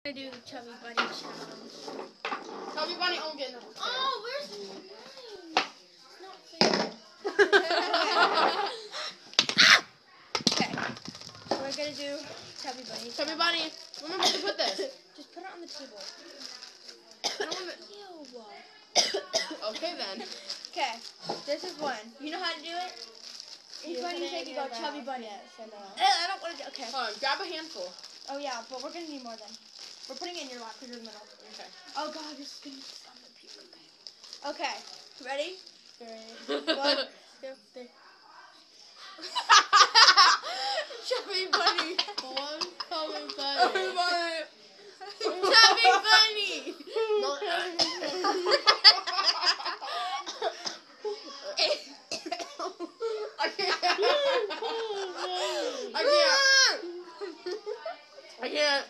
I do Chubby Bunny challenge. Chubby Bunny won't get no. Oh, where's mine? It's not fair. Okay. So we're gonna do Chubby Bunny. Chubby Bunny, remember to put this. Just put it on the table. I don't want Ew. Okay then. Okay. This is one. You know how to do it? Each one you take, you go Chubby Bunny. Yes, I know. I don't want to do. Okay. Hold on, grab a handful. Oh yeah, but we're gonna need more then. We're putting it in your lap because you're in the middle. Okay. Oh god, this is gonna be so puke. Okay. Okay. Ready? 3, 1, 2, 3. Chubby Bunny. One Chubby Chubby Bunny. Bunny. Chubby Bunny. I can't. I can't.